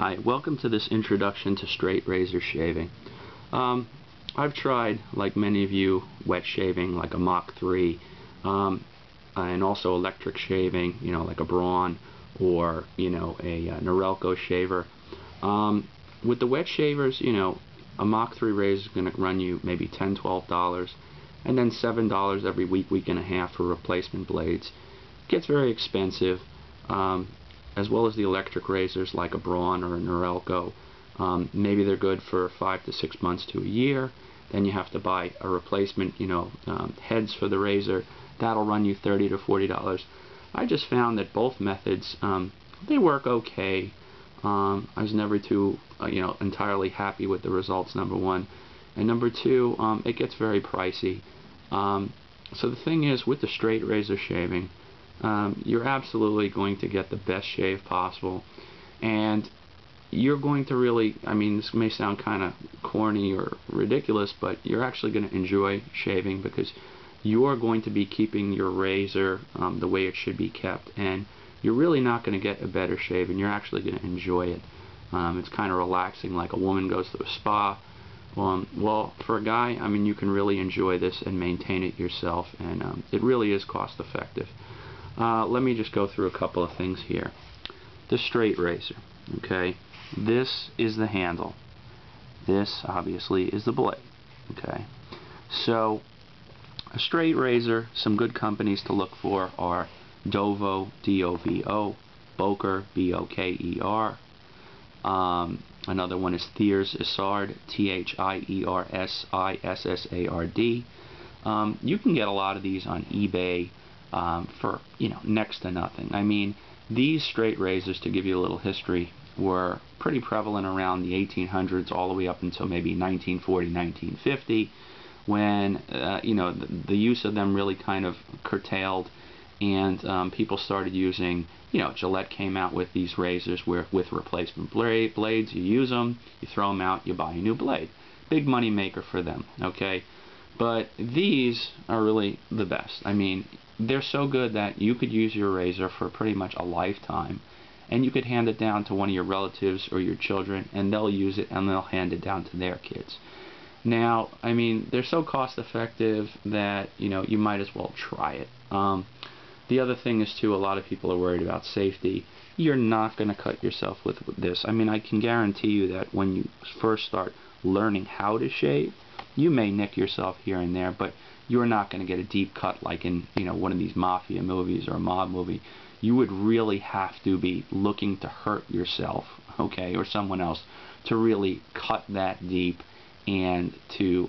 Hi, welcome to this introduction to straight razor shaving. I've tried, like many of you, wet shaving like a Mach 3, and also electric shaving, like a Braun or a Norelco shaver. With the wet shavers, a Mach 3 razor is going to run you maybe $10, $12, and then $7 every week and a half for replacement blades. It gets very expensive. As well as the electric razors like a Braun or a Norelco. Maybe they're good for 5 to 6 months to a year. Then you have to buy a replacement, heads for the razor. That'll run you $30 to $40. I just found that both methods, they work okay. I was never too, entirely happy with the results, number one. And number two, it gets very pricey. So the thing is, with the straight razor shaving, you're absolutely going to get the best shave possible, and you're going to really, this may sound kind of corny or ridiculous, but you're actually going to enjoy shaving because you're going to be keeping your razor the way it should be kept, and you're really not going to get a better shave, and you're actually going to enjoy it. It's kind of relaxing, like a woman goes to a spa. Well, for a guy, you can really enjoy this and maintain it yourself, and it really is cost effective. Let me just go through a couple of things here. The straight razor, okay? This is the handle. This, obviously, is the blade, okay? So, a straight razor, some good companies to look for are Dovo, D-O-V-O, Boker, B-O-K-E-R. Another one is Thiers Issard, T-H-I-E-R-S-I-S-S-A-R-D. You can get a lot of these on eBay for next to nothing. These straight razors, to give you a little history, were pretty prevalent around the 1800s all the way up until maybe 1940, 1950, when the use of them really kind of curtailed, and people started using, Gillette came out with these razors where with replacement blades. You use them, you throw them out, you buy a new blade. Big money maker for them, okay? But these are really the best. They're so good that you could use your razor for pretty much a lifetime, and you could hand it down to one of your relatives or your children, and they'll use it and they'll hand it down to their kids. Now, they're so cost effective that you might as well try it. The other thing is too, a lot of people are worried about safety. You're not going to cut yourself with this. I can guarantee you that when you first start learning how to shave, you may nick yourself here and there, but you're not going to get a deep cut like in one of these mafia movies or a mob movie. You would really have to be looking to hurt yourself, okay, or someone else, to really cut that deep and to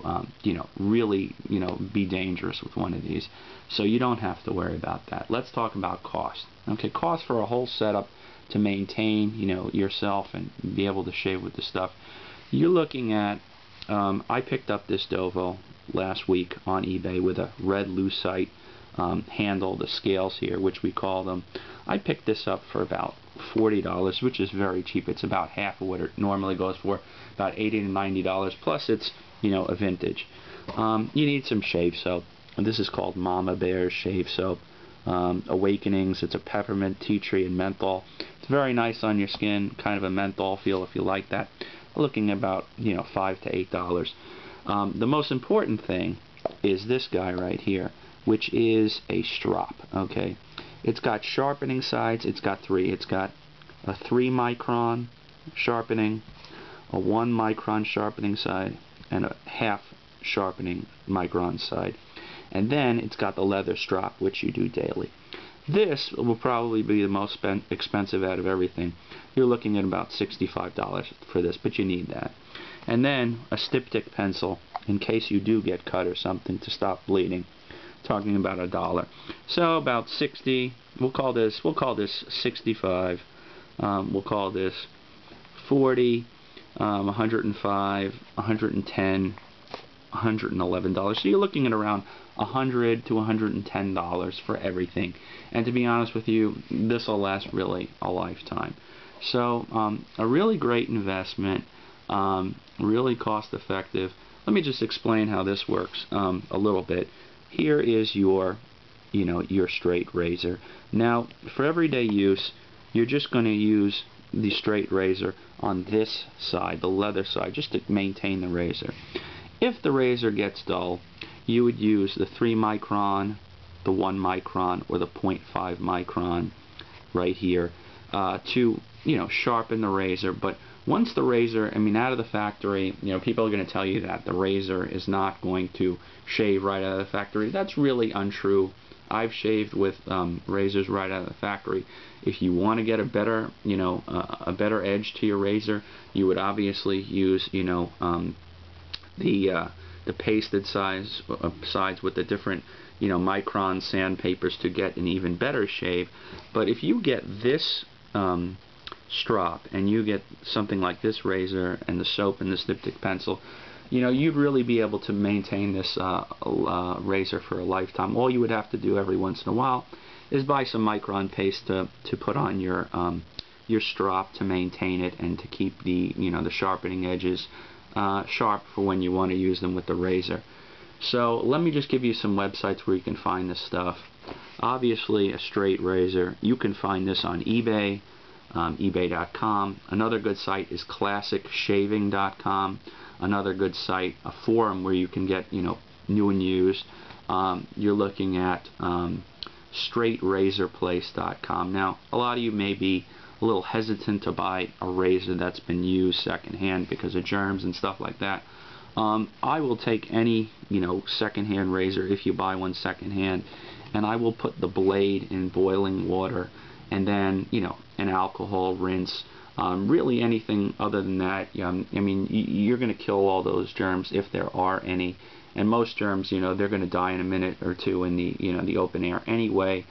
really be dangerous with one of these. So you don't have to worry about that. Let's talk about cost. Okay, cost for a whole setup to maintain yourself and be able to shave with the stuff. You're looking at, I picked up this Dovo last week on eBay with a red lucite handle, the scales here, which we call them. I picked this up for about $40, which is very cheap. It's about half of what it normally goes for, about $80 to $90, plus it's a vintage. You need some shave soap, and this is called Mama Bear's shave soap. Awakenings, it's a peppermint, tea tree, and menthol. It's very nice on your skin, kind of a menthol feel if you like that. Looking about $5 to $8. The most important thing is this guy right here, which is a strop. Okay, it's got sharpening sides. It's got three. It's got a 3-micron sharpening, a 1-micron sharpening side, and a half sharpening micron side. And then it's got the leather strap, which you do daily. This will probably be the most expensive out of everything. You're looking at about $65 for this, but you need that. And then a Styptic pencil in case you do get cut or something to stop bleeding. Talking about $1. So about 60. We'll call this 65. We'll call this 40, 105, 110, $111. So you're looking at around $100 to $110 for everything. And to be honest with you, this will last really a lifetime. So a really great investment, really cost effective. Let me just explain how this works a little bit. Here is your your straight razor. Now, for everyday use, you're just going to use the straight razor on this side, the leather side, just to maintain the razor. If the razor gets dull, you would use the 3 micron, the 1 micron, or the 0.5 micron right here to, you know, sharpen the razor. But once the razor, I mean, out of the factory, you know, people are going to tell you that the razor is not going to shave right out of the factory. That's really untrue. I've shaved with razors right out of the factory. If you want to get a better, you know, a better edge to your razor, you would obviously use, you know, the pasted sides with the different, you know, micron sandpapers to get an even better shave. But if you get this strop and you get something like this razor and the soap and the styptic pencil, you know, you'd really be able to maintain this razor for a lifetime. All you would have to do every once in a while is buy some micron paste to put on your strop to maintain it and to keep the, you know, the sharpening edges sharp for when you want to use them with the razor. So let me just give you some websites where you can find this stuff. Obviously, a straight razor, you can find this on eBay, ebay.com. Another good site is classicshaving.com. Another good site, a forum where you can get, you know, new and used. You're looking at straightrazorplace.com. Now, a lot of you may be a little hesitant to buy a razor that's been used secondhand because of germs and stuff like that. I will take any, you know, secondhand razor if you buy one secondhand, and I will put the blade in boiling water and then, you know, an alcohol rinse. Really anything other than that, I mean, you're going to kill all those germs if there are any. And most germs, you know, they're going to die in a minute or two in the, you know, the open air anyway.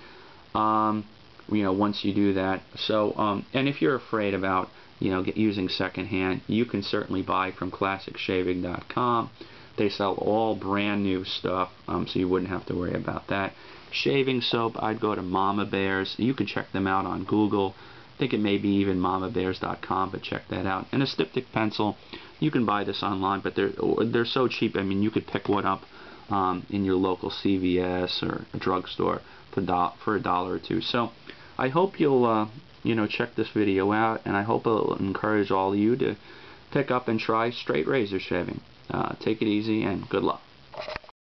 You know, once you do that. So, and if you're afraid about, you know, using secondhand, you can certainly buy from classicshaving.com. They sell all brand new stuff, so you wouldn't have to worry about that. Shaving soap, I'd go to Mama Bears. You can check them out on Google. I think it may be even mamabears.com, but check that out. And a styptic pencil, you can buy this online, but they're so cheap. I mean, you could pick one up in your local CVS or a drugstore for $1 or $2. So I hope you'll you know, check this video out, and I hope it'll encourage all of you to pick up and try straight razor shaving. Take it easy and good luck.